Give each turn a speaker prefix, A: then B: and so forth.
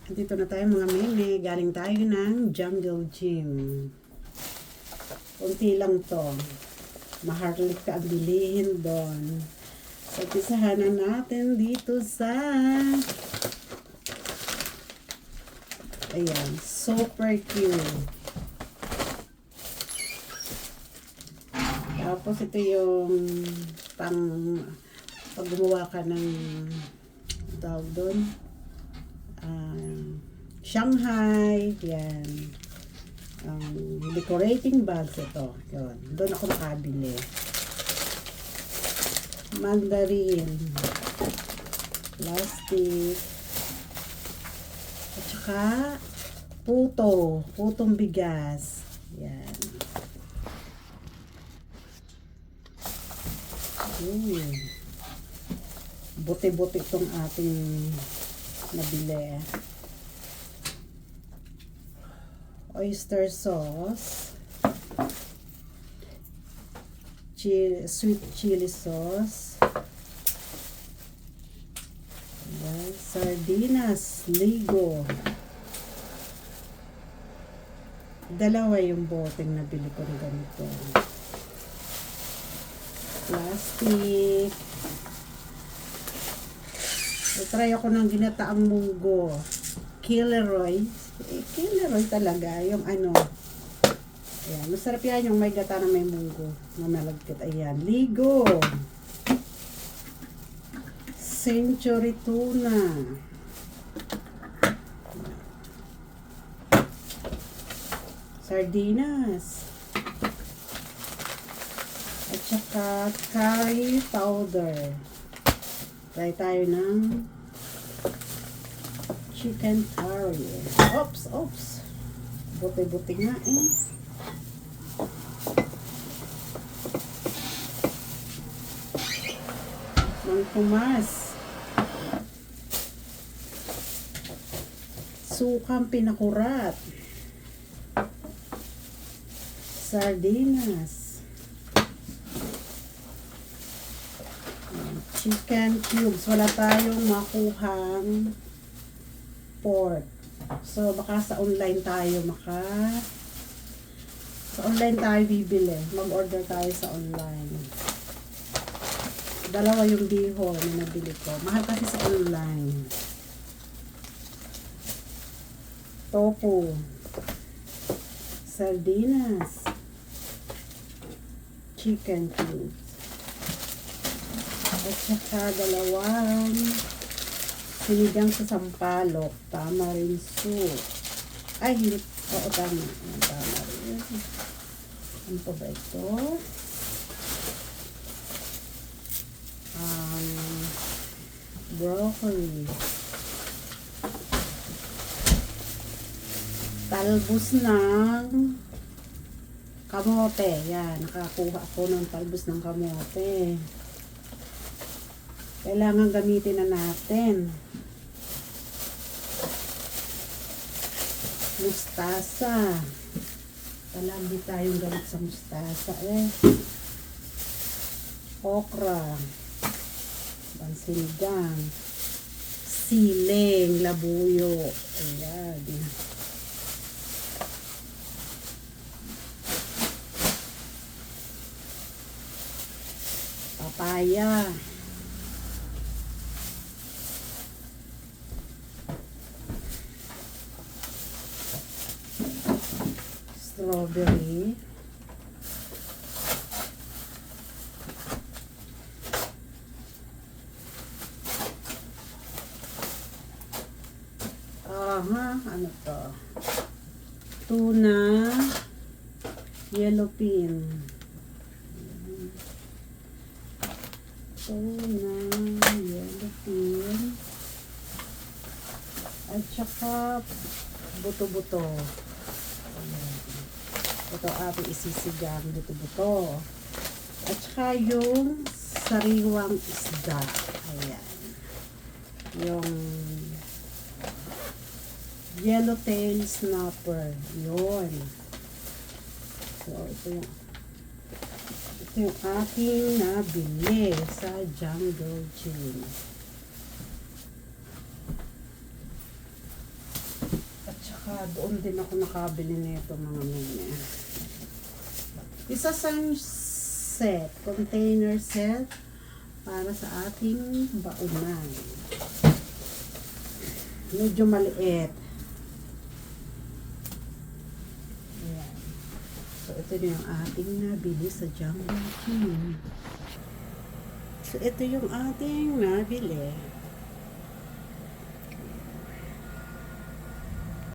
A: Dito na tayo mga meme. Galing tayo ng Jungle Gym. Kunti lang to. Maharlik ka ang bilihin doon. So, pisahan na natin dito sa ayan, super cute. Tapos ito yung pag gumawa ka ng tawag doon. Shanghai, yan. Decorating bags ito. Yun. Doon ako nakabili. Mandarin. Plastic. At saka puto. Putong bigas. Yan. Buti-buti itong ating nabili. Oyster sauce, sweet chili sauce, sardinas, ligo. Dalawa yung boteng nabili ko rin ganito. Plastic. Try ako ng ginataang munggo. Killeroy. Killeroy talaga. Yung ano. Ayan. Masarap yan yung may gata na may munggo. Na malagkit. Ayan. Ligo. Century tuna. Sardinas. At saka curry powder. Try tayo ng chicken curry. Oops. Buti-buti nga eh. Mangkumas. Sukang pinakurat. Sardinas. Chicken cubes. Wala tayong makuhang pork. So, baka sa online tayo sa online tayo bibili. Mag-order tayo sa online. Dalawa yung bihon na nabili ko. Mahal kasi sa online. Tofu. Sardinas. Chicken cubes. At saka dalawang sinigang sa sampalok, tamarind soup. Ay, hindi. Oo, tama. Tamarind. Ano pa ba ito? Broccoli. Talbos ng kamote. Yan, nakakuha ako ng talbos ng kamote. Kailangan gamitin na natin. Mustasa. Palagi tayong gamit sa mustasa eh. Okra. Bansinigang. Siling. Labuyo. Ayan. Papaya. Strawberry. Ano to? Tuna. Yellow pin. Tuna. Yellow pin. At saka buto-buto. Ito ating isisigang buto-buto. At saka yung sariwang isda. Ayan. Yung yellowtail snapper. Yun. So, ito yung aking nabili sa Jungle Gym. Doon din ako nakabili nito mga mene. Isa sang set, container set para sa ating baunan. Medyo maliit. Ayan. So, ito yung ating nabili sa Jumbo King. So, ito yung ating nabili.